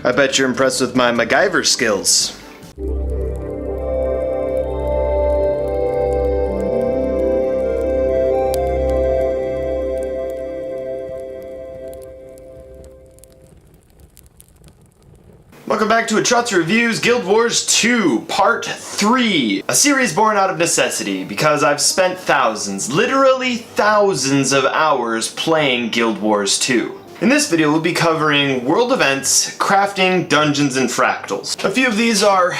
I bet you're impressed with my MacGyver skills. Welcome back to Atratzu Reviews Guild Wars 2, Part 3. A series born out of necessity, because I've spent thousands, literally thousands of hours playing Guild Wars 2. In this video, we'll be covering world events, crafting, dungeons, and fractals. A few of these are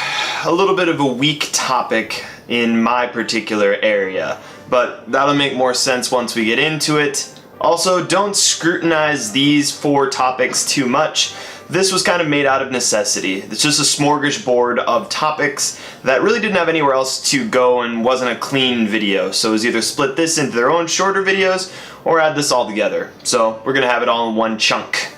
a little bit of a weak topic in my particular area, but that'll make more sense once we get into it. Also, don't scrutinize these 4 topics too much. This was kind of made out of necessity. It's just a smorgasbord of topics that really didn't have anywhere else to go and wasn't a clean video. So it was either split this into their own shorter videos or add this all together. So we're gonna have it all in one chunk.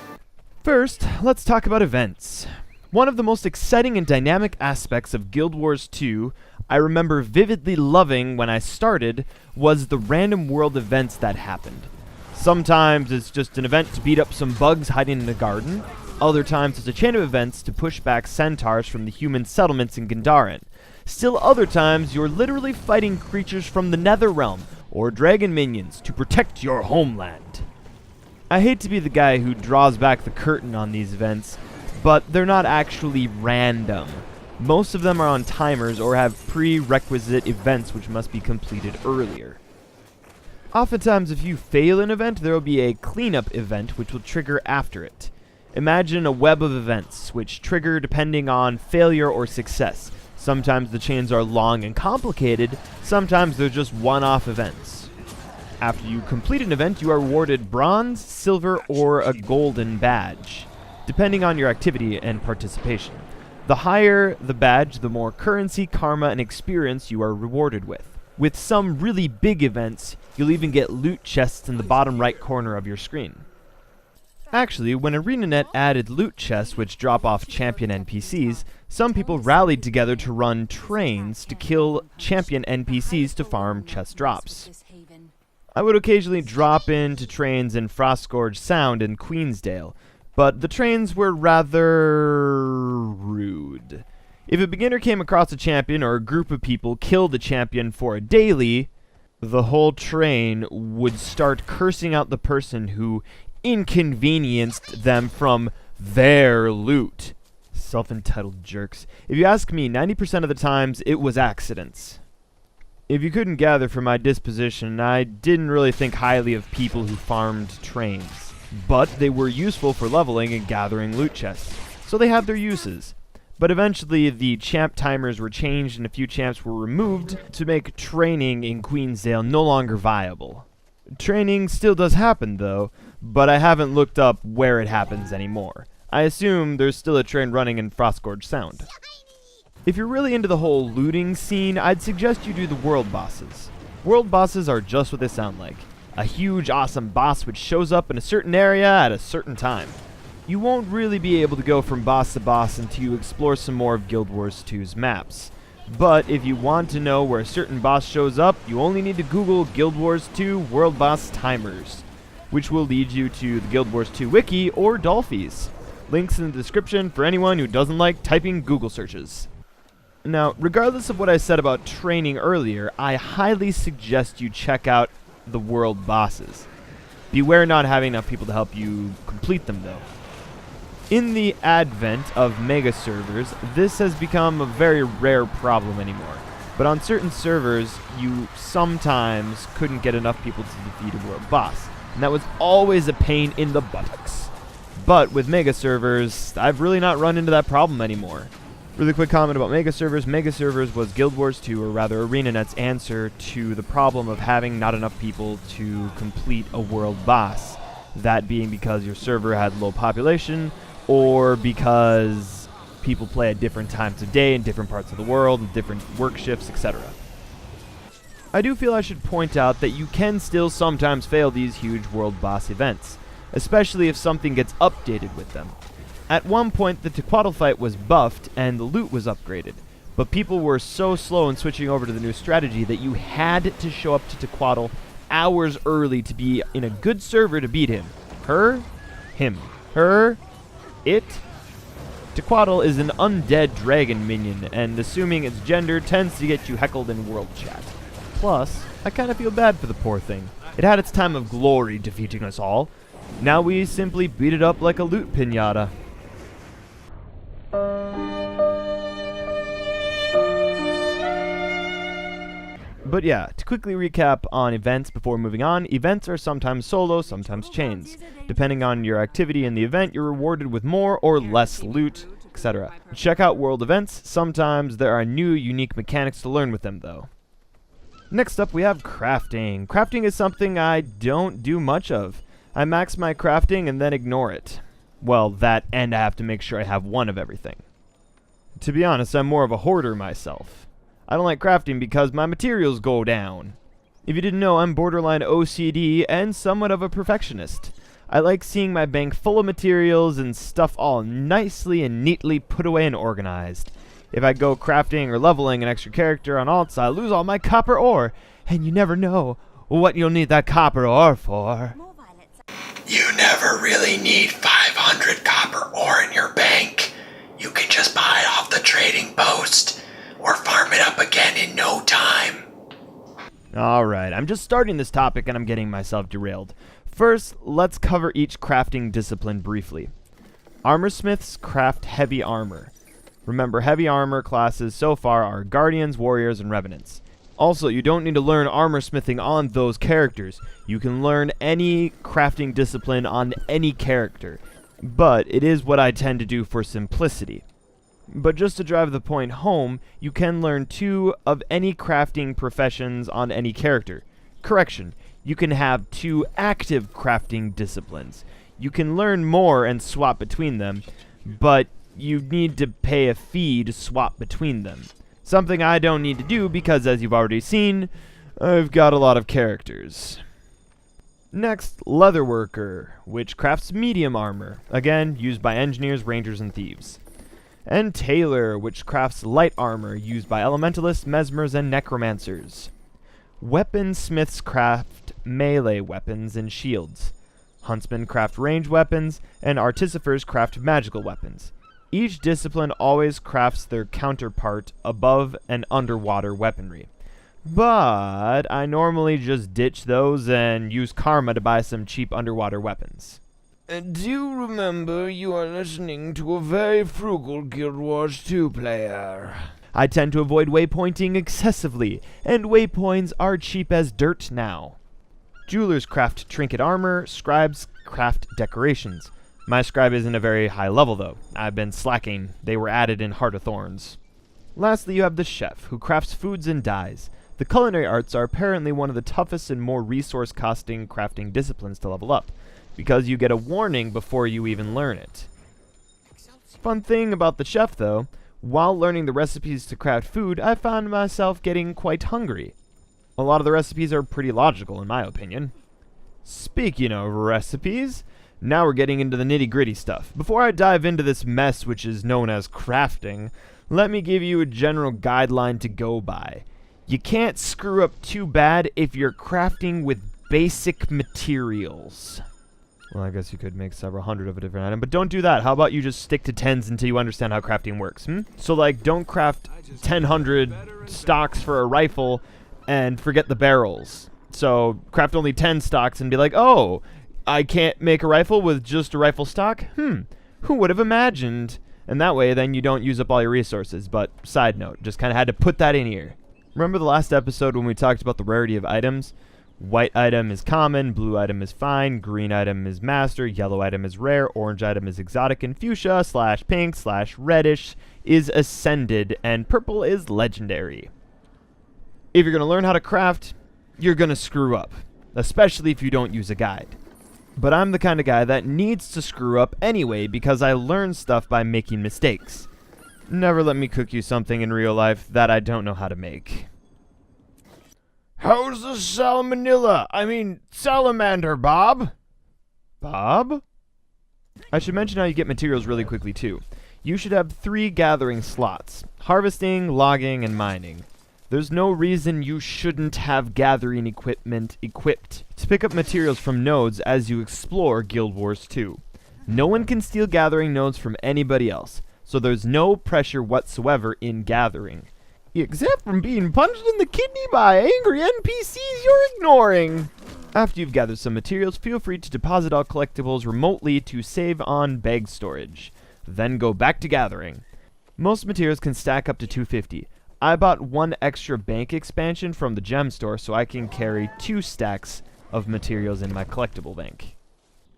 First, let's talk about events. One of the most exciting and dynamic aspects of Guild Wars 2 I remember vividly loving when I started was the random world events that happened. Sometimes it's just an event to beat up some bugs hiding in a garden. Other times it's a chain of events to push back centaurs from the human settlements in Gandaren. Still other times you're literally fighting creatures from the Nether Realm or dragon minions to protect your homeland. I hate to be the guy who draws back the curtain on these events, but they're not actually random. Most of them are on timers or have prerequisite events which must be completed earlier. Oftentimes if you fail an event, there will be a cleanup event which will trigger after it. Imagine a web of events, which trigger depending on failure or success. Sometimes the chains are long and complicated, sometimes they're just one-off events. After you complete an event, you are awarded bronze, silver, or a golden badge, depending on your activity and participation. The higher the badge, the more currency, karma, and experience you are rewarded with. With some really big events, you'll even get loot chests in the bottom right corner of your screen. Actually, when ArenaNet added loot chests which drop off champion NPCs, some people rallied together to run trains to kill champion NPCs to farm chest drops. I would occasionally drop into trains in Frostgorge Sound in Queensdale, but the trains were rather rude. If a beginner came across a champion or a group of people killed a champion for a daily, the whole train would start cursing out the person who inconvenienced them from their loot. Self-entitled jerks. If you ask me, 90% of the times it was accidents. If you couldn't gather from my disposition, I didn't really think highly of people who farmed trains. But they were useful for leveling and gathering loot chests, so they had their uses. But eventually the champ timers were changed and a few champs were removed to make training in Queensdale no longer viable. Training still does happen though, but I haven't looked up where it happens anymore. I assume there's still a train running in Frostgorge Sound. If you're really into the whole looting scene, I'd suggest you do the world bosses. World bosses are just what they sound like. A huge, awesome boss which shows up in a certain area at a certain time. You won't really be able to go from boss to boss until you explore some more of Guild Wars 2's maps. But if you want to know where a certain boss shows up, you only need to Google Guild Wars 2 World Boss Timers, which will lead you to the Guild Wars 2 wiki or Dolphies. Links in the description for anyone who doesn't like typing Google searches. Now, regardless of what I said about training earlier, I highly suggest you check out the world bosses. Beware not having enough people to help you complete them though. In the advent of mega servers, this has become a very rare problem anymore. But on certain servers, you sometimes couldn't get enough people to defeat a world boss. And that was always a pain in the buttocks. But with mega servers, I've really not run into that problem anymore. Really quick comment about mega servers. Mega servers was Guild Wars 2, or rather ArenaNet's answer to the problem of having not enough people to complete a world boss. That being because your server had low population, or because people play at different times of day in different parts of the world, and different work shifts, etc. I do feel I should point out that you can still sometimes fail these huge world boss events, especially if something gets updated with them. At one point, the Tequatl fight was buffed and the loot was upgraded, but people were so slow in switching over to the new strategy that you had to show up to Tequatl hours early to be in a good server to beat him. Her, him, her, it, Tequatl is an undead dragon minion, and assuming its gender tends to get you heckled in world chat. Plus, I kinda feel bad for the poor thing. It had its time of glory defeating us all. Now we simply beat it up like a loot pinata. But yeah, to quickly recap on events before moving on, events are sometimes solo, sometimes chains. Depending on your activity in the event, you're rewarded with more or less loot, etc. Check out world events. Sometimes there are new, unique mechanics to learn with them, though. Next up, we have crafting. Crafting is something I don't do much of. I max my crafting and then ignore it. Well, that, and I have to make sure I have one of everything. To be honest, I'm more of a hoarder myself. I don't like crafting because my materials go down. If you didn't know, I'm borderline OCD and somewhat of a perfectionist. I like seeing my bank full of materials and stuff all nicely and neatly put away and organized. If I go crafting or leveling an extra character on alts, I lose all my copper ore, and you never know what you'll need that copper ore for. You never really need 500 copper ore in your bank. You can just buy it off the trading post, or farm it up again in no time. Alright, I'm just starting this topic and I'm getting myself derailed. First, let's cover each crafting discipline briefly. Armorsmiths craft heavy armor. Remember, heavy armor classes so far are Guardians, Warriors, and Revenants. Also, you don't need to learn armorsmithing on those characters. You can learn any crafting discipline on any character. But it is what I tend to do for simplicity. But just to drive the point home, you can learn 2 of any crafting professions on any character. Correction, you can have 2 active crafting disciplines. You can learn more and swap between them, but you need to pay a fee to swap between them. Something I don't need to do because, as you've already seen, I've got a lot of characters. Next, Leatherworker, which crafts medium armor, again, used by engineers, rangers, and thieves. And Tailor, which crafts light armor, used by elementalists, mesmers, and necromancers. Weaponsmiths craft melee weapons and shields. Huntsmen craft ranged weapons, and artificers craft magical weapons. Each discipline always crafts their counterpart above and underwater weaponry. But I normally just ditch those and use karma to buy some cheap underwater weapons. Do remember you are listening to a very frugal Guild Wars 2 player. I tend to avoid waypointing excessively, and waypoints are cheap as dirt now. Jewelers craft trinket armor, scribes craft decorations. My scribe isn't a very high level though. I've been slacking. They were added in Heart of Thorns. Lastly, you have the chef, who crafts foods and dyes. The culinary arts are apparently one of the toughest and more resource-costing crafting disciplines to level up, because you get a warning before you even learn it. Fun thing about the chef though, while learning the recipes to craft food, I found myself getting quite hungry. A lot of the recipes are pretty logical in my opinion. Speaking of recipes, now we're getting into the nitty-gritty stuff. Before I dive into this mess which is known as crafting, let me give you a general guideline to go by. You can't screw up too bad if you're crafting with basic materials. Well, I guess you could make several hundred of a different item, but don't do that. How about you just stick to 10s until you understand how crafting works, So, like, don't craft 1,000 stocks for a rifle and forget the barrels. So, craft only 10 stocks and be like, oh, I can't make a rifle with just a rifle stock? Who would have imagined? And that way, then you don't use up all your resources. But, side note, just kind of had to put that in here. Remember the last episode when we talked about the rarity of items? White item is common, blue item is fine, green item is master, yellow item is rare, orange item is exotic, and fuchsia / pink / reddish is ascended, and purple is legendary. If you're going to learn how to craft, you're going to screw up, especially if you don't use a guide. But I'm the kind of guy that needs to screw up anyway because I learn stuff by making mistakes. Never let me cook you something in real life that I don't know how to make. How's the salamander, Bob? Bob? I should mention how you get materials really quickly, too. You should have 3 gathering slots. Harvesting, logging, and mining. There's no reason you shouldn't have gathering equipment equipped to pick up materials from nodes as you explore Guild Wars 2. No one can steal gathering nodes from anybody else, so there's no pressure whatsoever in gathering. Except from being punched in the kidney by angry NPCs you're ignoring. After you've gathered some materials, feel free to deposit all collectibles remotely to save on bag storage. Then go back to gathering. Most materials can stack up to 250. I bought 1 extra bank expansion from the gem store so I can carry 2 stacks of materials in my collectible bank.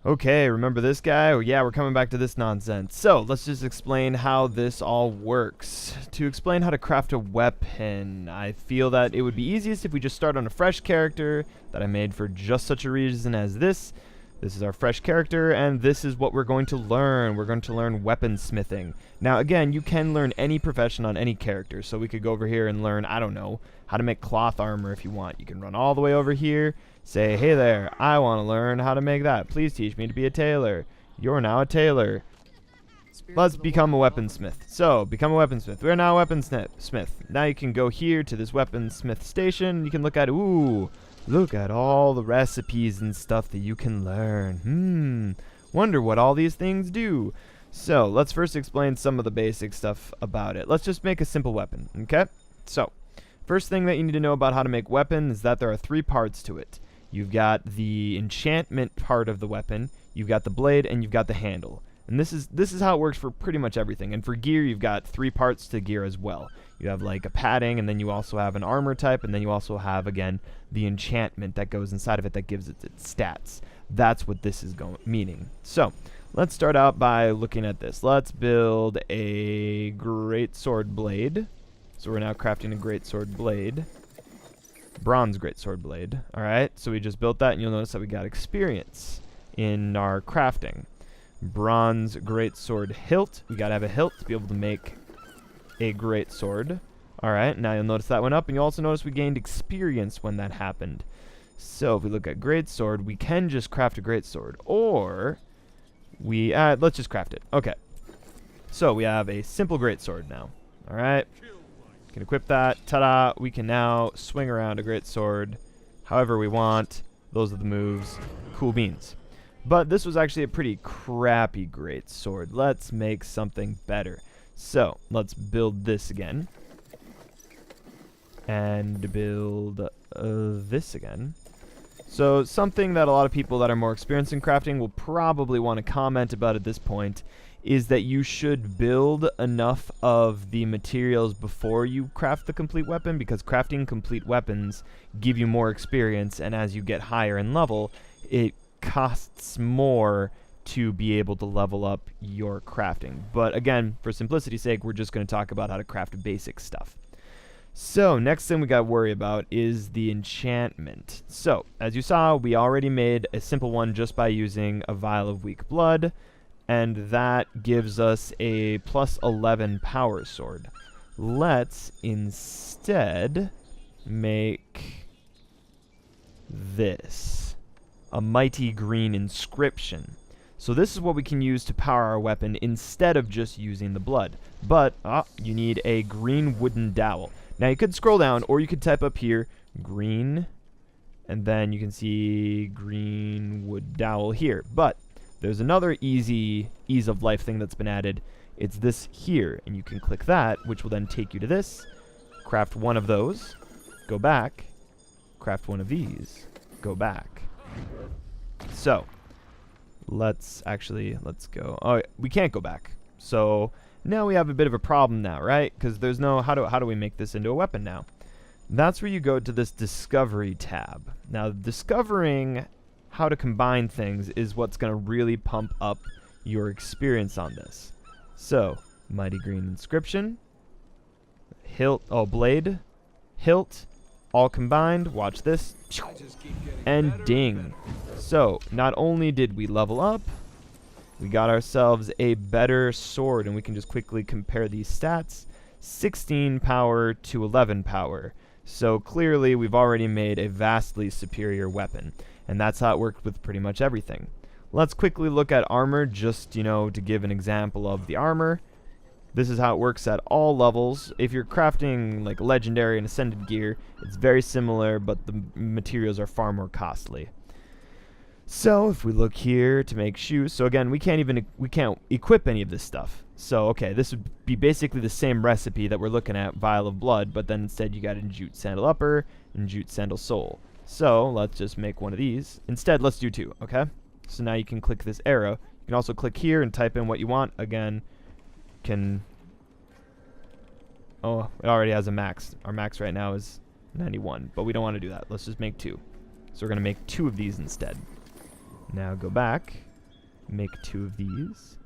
Okay, remember this guy? Oh yeah, we're coming back to this nonsense. So, let's just explain how this all works. To explain how to craft a weapon, I feel that it would be easiest if we just start on a fresh character that I made for just such a reason as this. This is our fresh character, and this is what we're going to learn. We're going to learn weaponsmithing. Now, again, you can learn any profession on any character, so we could go over here and learn, I don't know, how to make cloth armor if you want. You can run all the way over here, say, hey there, I want to learn how to make that. Please teach me to be a tailor. You're now a tailor. Let's become a weaponsmith. So, become a weaponsmith. We're now a weaponsmith. Now you can go here to this weaponsmith station. You can look at, ooh, look at all the recipes and stuff that you can learn. Wonder what all these things do. So, let's first explain some of the basic stuff about it. Let's just make a simple weapon, okay? So, first thing that you need to know about how to make weapon is that there are 3 parts to it. You've got the enchantment part of the weapon, you've got the blade, and you've got the handle. And this is how it works for pretty much everything. And for gear, you've got 3 parts to gear as well. You have like a padding, and then you also have an armor type, and then you also have, again, the enchantment that goes inside of it that gives it its stats. That's what this is meaning. So, let's start out by looking at this. Let's build a great sword blade. So we're now crafting a great sword blade. Bronze great sword blade. Alright, so we just built that, and you'll notice that we got experience in our crafting. Bronze great sword hilt. We gotta have a hilt to be able to make a great sword. Alright, now you'll notice that went up, and you'll also notice we gained experience when that happened. So if we look at great sword, we can just craft a great sword, or we let's just craft it. Okay, so we have a simple great sword now. Alright, can equip that. Ta-da! We can now swing around a great sword however we want. Those are the moves. Cool beans. But this was actually a pretty crappy great sword. Let's make something better. So, let's build this again. And build this again. So, something that a lot of people that are more experienced in crafting will probably want to comment about at this point is that you should build enough of the materials before you craft the complete weapon, because crafting complete weapons give you more experience, and as you get higher in level, it costs more to be able to level up your crafting. But again, for simplicity's sake, we're just going to talk about how to craft basic stuff. So, next thing we got to worry about is the enchantment. So, as you saw, we already made a simple one just by using a vial of weak blood, and that gives us a plus 11 power sword. Let's instead make this. A mighty green inscription. So this is what we can use to power our weapon instead of just using the blood. But you need a green wooden dowel. Now you could scroll down, or you could type up here green, and then you can see green wood dowel here. But there's another ease of life thing that's been added. It's this here, and you can click that, which will then take you to this. Craft one of those, go back, craft one of these, go back. So, let's go. Oh, we can't go back. So, now we have a bit of a problem now, right? Because there's no, how do we make this into a weapon now? That's where you go to this discovery tab. Now, discovering how to combine things is what's going to really pump up your experience on this. So, mighty green inscription, hilt, blade, hilt, all combined, watch this, and ding. So, not only did we level up, we got ourselves a better sword, and we can just quickly compare these stats. 16 power to 11 power. So clearly we've already made a vastly superior weapon, and that's how it worked with pretty much everything. Let's quickly look at armor, just, to give an example of the armor. This is how it works at all levels. If you're crafting like legendary and ascended gear, it's very similar, but the materials are far more costly. So if we look here to make shoes, so again, we can't equip any of this stuff. So, okay, this would be basically the same recipe that we're looking at, Vial of Blood, but then instead you got in Jute Sandal Upper and Jute Sandal Sole. So, let's just make one of these. Instead, let's do 2, okay? So now you can click this arrow. You can also click here and type in what you want. Again, oh, it already has a max. Our max right now is 91, but we don't want to do that. Let's just make 2. So we're going to make 2 of these instead. Now go back, make 2 of these.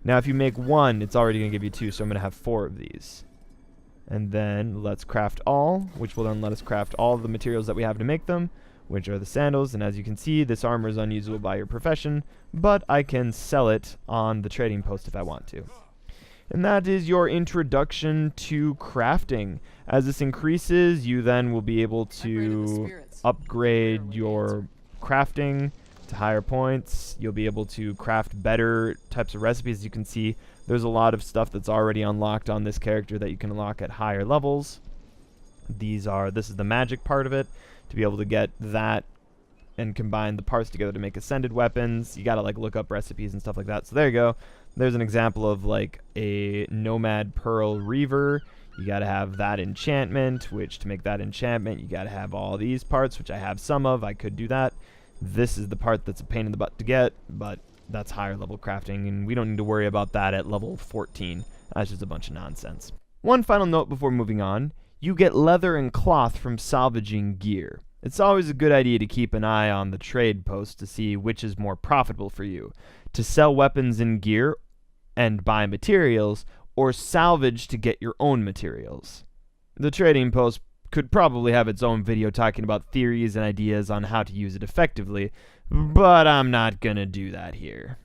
Now if you make 1, it's already going to give you 2, so I'm going to have 4 of these. And then let's craft all, which will then let us craft all of the materials that we have to make them, which are the sandals. And as you can see, this armor is unusable by your profession, but I can sell it on the trading post if I want to. And that is your introduction to crafting. As this increases, you then will be able to upgrade your crafting to higher points. You'll be able to craft better types of recipes. As you can see, there's a lot of stuff that's already unlocked on this character that you can unlock at higher levels. This is the magic part of it, to be able to get that and combine the parts together to make ascended weapons. You gotta like look up recipes and stuff like that. So there you go. There's an example of like a Nomad Pearl Reaver. You gotta have that enchantment, which to make that enchantment, you gotta have all these parts, which I have some of. I could do that. This is the part that's a pain in the butt to get, but that's higher level crafting, and we don't need to worry about that at level 14. That's just a bunch of nonsense. One final note before moving on. You get leather and cloth from salvaging gear. It's always a good idea to keep an eye on the trade post to see which is more profitable for you. To sell weapons and gear and buy materials, or salvage to get your own materials. The trading post could probably have its own video talking about theories and ideas on how to use it effectively, but I'm not gonna do that here.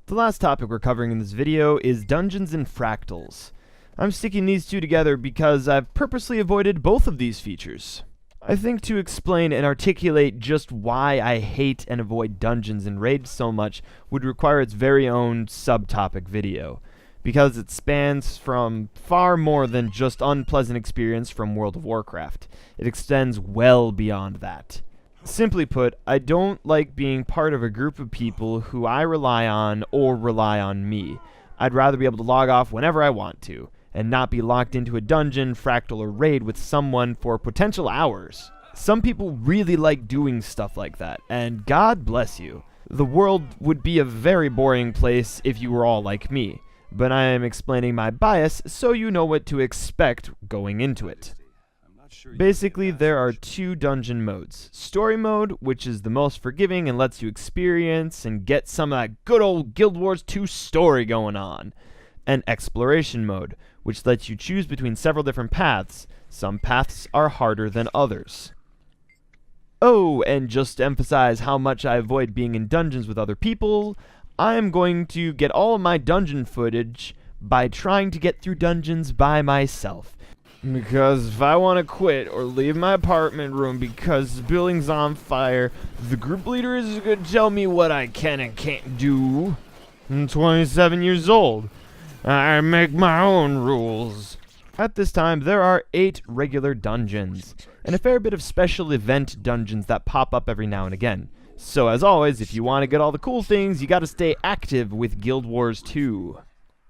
The last topic we're covering in this video is dungeons and fractals. I'm sticking these two together because I've purposely avoided both of these features. I think to explain and articulate just why I hate and avoid dungeons and raids so much would require its very own subtopic video, because it spans from far more than just unpleasant experience from World of Warcraft. It extends well beyond that. Simply put, I don't like being part of a group of people who I rely on or rely on me. I'd rather be able to log off whenever I want to, and not be locked into a dungeon, fractal, or raid with someone for potential hours. Some people really like doing stuff like that, and God bless you. The world would be a very boring place if you were all like me, but I am explaining my bias so you know what to expect going into it. Basically, there are 2 dungeon modes. Story mode, which is the most forgiving and lets you experience and get some of that good old Guild Wars 2 story going on. And exploration mode, which lets you choose between several different paths. Some paths are harder than others. Oh, and just to emphasize how much I avoid being in dungeons with other people, I am going to get all of my dungeon footage by trying to get through dungeons by myself. Because if I want to quit or leave my apartment room because the building's on fire, the group leader is going to tell me what I can and can't do. I'm 27 years old. I make my own rules. At this time, there are 8 regular dungeons, and a fair bit of special event dungeons that pop up every now and again. So as always, if you want to get all the cool things, you gotta stay active with Guild Wars 2.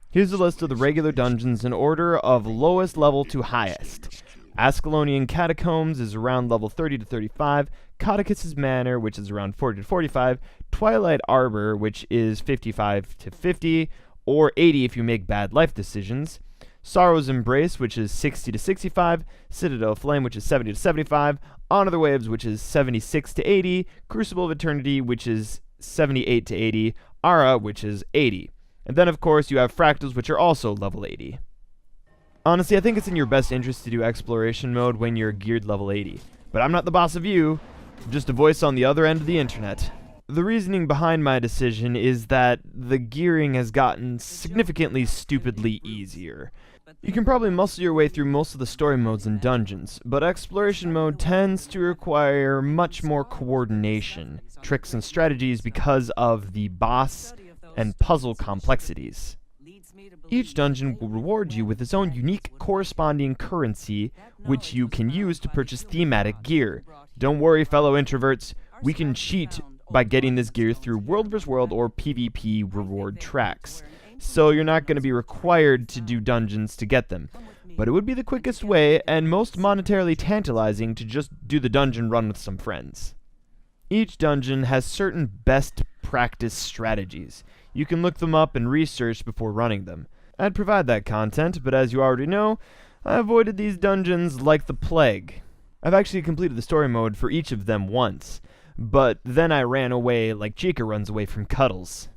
Here's a list of the regular dungeons in order of lowest level to highest. Ascalonian Catacombs is around level 30 to 35, Codicus's Manor, which is around 40 to 45, Twilight Arbor, which is 55 to 50, or 80 if you make bad life decisions, Sorrow's Embrace, which is 60 to 65, Citadel Flame, which is 70 to 75, Honor the Waves, which is 76 to 80, Crucible of Eternity, which is 78 to 80, Ara, which is 80. And then, of course, you have Fractals, which are also level 80. Honestly, I think it's in your best interest to do exploration mode when you're geared level 80. But I'm not the boss of you, I'm just a voice on the other end of the internet. The reasoning behind my decision is that the gearing has gotten significantly stupidly easier. You can probably muscle your way through most of the story modes and dungeons, but exploration mode tends to require much more coordination, tricks and strategies because of the boss and puzzle complexities. Each dungeon will reward you with its own unique corresponding currency, which you can use to purchase thematic gear. Don't worry, fellow introverts, we can cheat by getting this gear through World vs. World or PvP reward tracks. so you're not going to be required to do dungeons to get them. But it would be the quickest way and most monetarily tantalizing to just do the dungeon run with some friends. Each dungeon has certain best practice strategies. You can look them up and research before running them. I'd provide that content, but as you already know, I avoided these dungeons like the plague. I've actually completed the story mode for each of them once, but then I ran away like Chica runs away from Cuddles.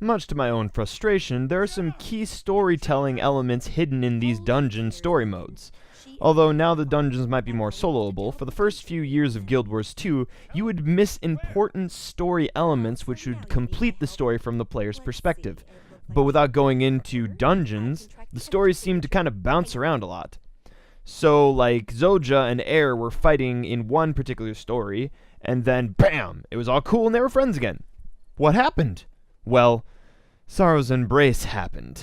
Much to my own frustration, there are some key storytelling elements hidden in these dungeon story modes. Although now the dungeons might be more soloable, for the first few years of Guild Wars 2, you would miss important story elements which would complete the story from the player's perspective. But without going into dungeons, the stories seem to kind of bounce around a lot. So, like, Zoja and Air were fighting in one particular story, and then BAM! It was all cool and they were friends again. What happened? Well, Sorrow's Embrace happened.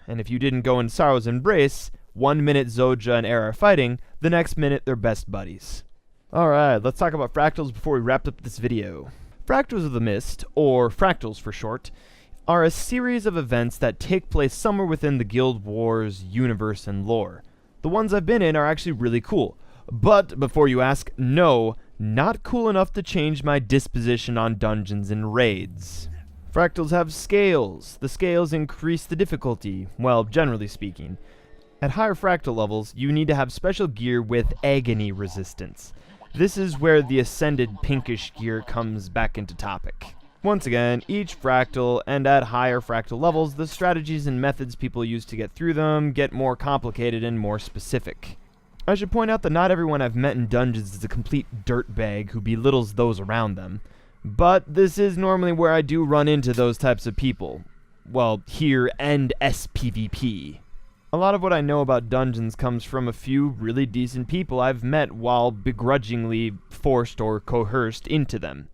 And if you didn't go in Sorrow's Embrace, 1 minute Zoja and Air are fighting, the next minute they're best buddies. Alright, let's talk about Fractals before we wrap up this video. Fractals of the Mist, or Fractals for short, are a series of events that take place somewhere within the Guild Wars universe and lore. The ones I've been in are actually really cool. But, before you ask, no, not cool enough to change my disposition on dungeons and raids. Fractals have scales. The scales increase the difficulty, well, generally speaking. At higher fractal levels, you need to have special gear with agony resistance. This is where the ascended pinkish gear comes back into topic. Once again, each fractal, and at higher fractal levels, the strategies and methods people use to get through them get more complicated and more specific. I should point out that not everyone I've met in dungeons is a complete dirtbag who belittles those around them. But this is normally where I do run into those types of people. Well, here and SPVP. A lot of what I know about dungeons comes from a few really decent people I've met while begrudgingly forced or coerced into them.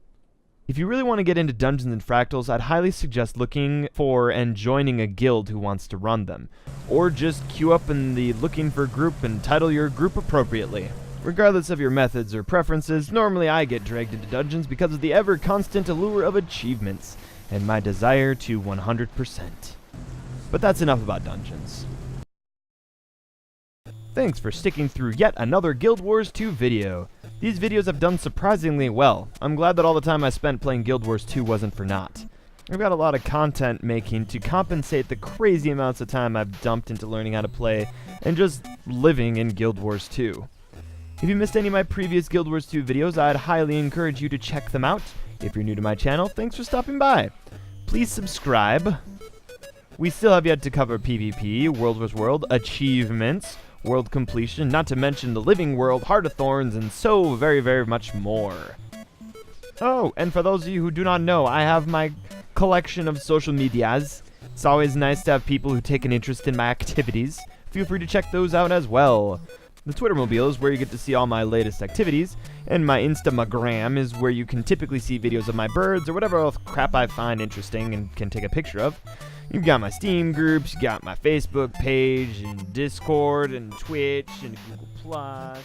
If you really want to get into dungeons and fractals, I'd highly suggest looking for and joining a guild who wants to run them. Or just queue up in the looking for group and title your group appropriately. Regardless of your methods or preferences, normally I get dragged into dungeons because of the ever-constant allure of achievements, and my desire to 100%. But that's enough about dungeons. Thanks for sticking through yet another Guild Wars 2 video. These videos have done surprisingly well. I'm glad that all the time I spent playing Guild Wars 2 wasn't for naught. I've got a lot of content making to compensate the crazy amounts of time I've dumped into learning how to play and just living in Guild Wars 2. If you missed any of my previous Guild Wars 2 videos, I'd highly encourage you to check them out. If you're new to my channel, thanks for stopping by. Please subscribe. We still have yet to cover PvP, World vs. World, achievements, world completion, not to mention the living world, Heart of Thorns, and so very, very much more. Oh, and for those of you who do not know, I have my collection of social medias. It's always nice to have people who take an interest in my activities. Feel free to check those out as well. The Twittermobile is where you get to see all my latest activities, and my Instagram is where you can typically see videos of my birds or whatever else crap I find interesting and can take a picture of. You've got my Steam groups, you got my Facebook page, and Discord, and Twitch, and Google+.